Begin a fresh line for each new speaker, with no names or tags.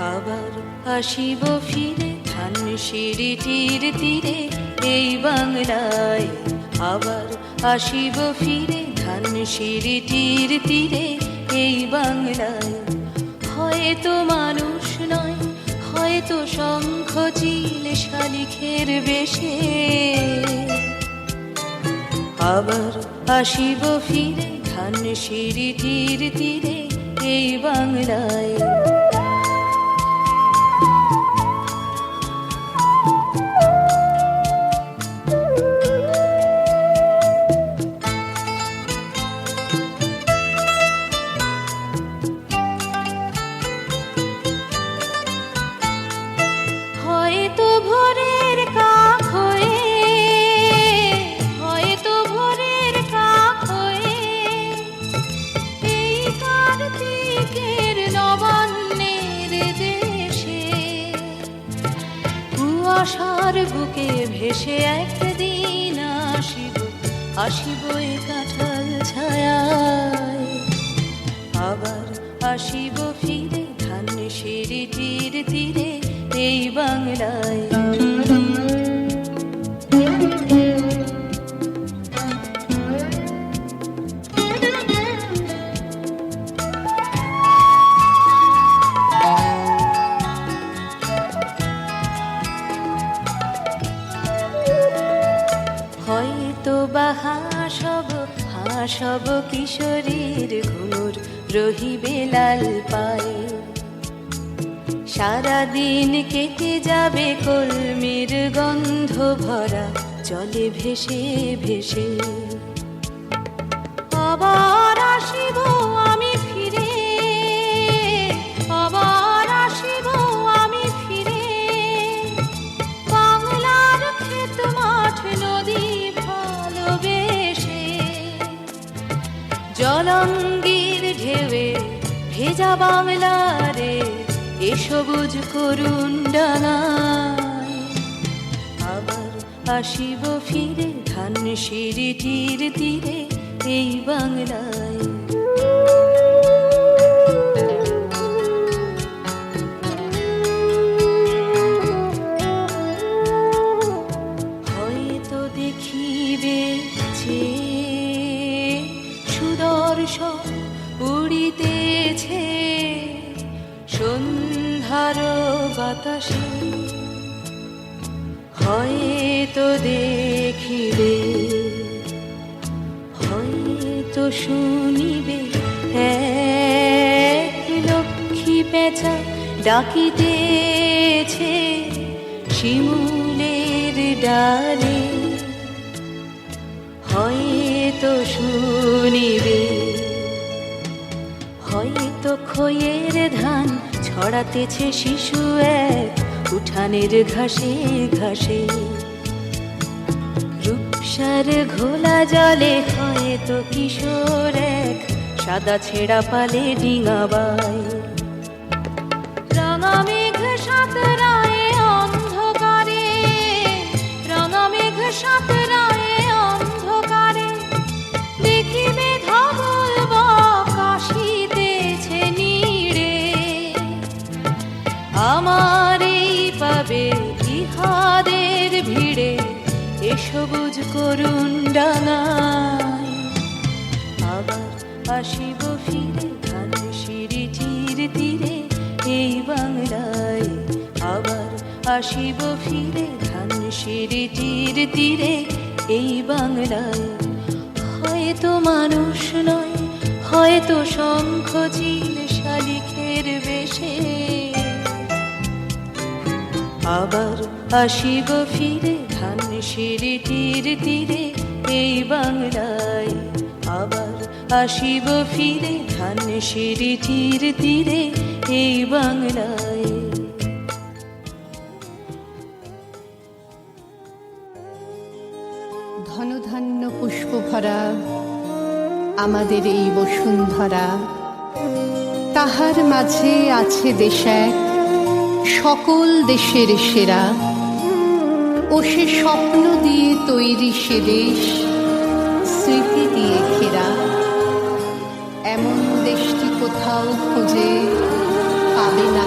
আবার আসিব ফিরে ধানসিঁড়িটির তীরে এই বাংলায়। আবার আসিব ফিরে ধানসিঁড়িটির তীরে এই বাংলায়। হয়তো মানুষ নয়, হয়তো শঙ্খ চিল শালিখের বেশে। আবার আসিব ফিরে ধানসিঁড়িটির তীরে এই বাংলায়। হয়তো ভোরের কাক হয়ে, হয়তো ভোরের কাক হয়ে এই কার্তিকের নবান্নের দেশে কুয়াশার বুকে ভেসে একদিন আসিব, আসিব এ কাঁঠাল ছায়ায়। আবার আসিব ফিরে ধানসিঁড়িটির তীরে এই বাংলায়। হয়তো বা হাসব কিশোরীর ঘুঙুর রহিবে লাল পায়ে। সারাদিন কেটে যাবে কলমির গন্ধ ভরা জলে ভেসে ভেসে। আবার আসিব আমি ফিরে, আবার আসিব আমি ফিরে বাংলার ক্ষেত মাঠ নদী ভালোবেসে। জলঙ্গির ঢেউয়ে ভেজা বাংলারে এ সবুজ করুণ ডানায়। আবার আসিব ফিরে ধানসিঁড়িটির তীরে এই বাংলায়। হয়তো দেখিবে যে সুদর্শন উড়িতেছে সন্ধ্যার বাতাসে। হয়তো দেখিবে, হয়তো শুনিবে এক লক্ষ্মী পেঁচা ডাকিতেছে শিমুলের ডালে। হয়তো শুনিবে, হয়তো খইয়ের ধান ছড়াতেছে শিশু এক উঠানের ঘাসে ঘাসে। রূপসার ঘোলা জলে হয়তো কিশোর এক সাদা ছেঁড়া পালে ডিঙাবায়। রাঙা মেঘ সাঁতরায় অন্ধকারে, রাঙা মেঘ সাঁতরায় অন্ধকারে দেখিবে ধবল বক আসিতেছে নীড়ে। আমারই পাবে ইহাদের ভিড়ে এ সবুজ করুণ ডাঙায়। আবার আসিব ফিরে ধানসিঁড়িটির তীরে এই বাংলায়। আবার আসিব ফিরে ধানসিঁড়িটির তীরে এই বাংলায়। হয়তো মানুষ নয়, হয়তো শঙ্খ চিল শালিখের বেশে। আবার আসিব ফিরে ধানসিঁড়িটির তীরে এই বাংলায়। আবার আসিব ফিরে ধানসিঁড়িটির তীরে এই বাংলায়।
ধনধান্য পুষ্প ভরা আমাদের এই বসুন্ধরা। তাহার মাঝে আছে দেশ এক সকল দেশের সেরা। ও সে স্বপ্ন দিয়ে তৈরি সে দেশ স্মৃতি দিয়ে ঘেরা। এমন দেশটি কোথাও খুঁজে পাবে না।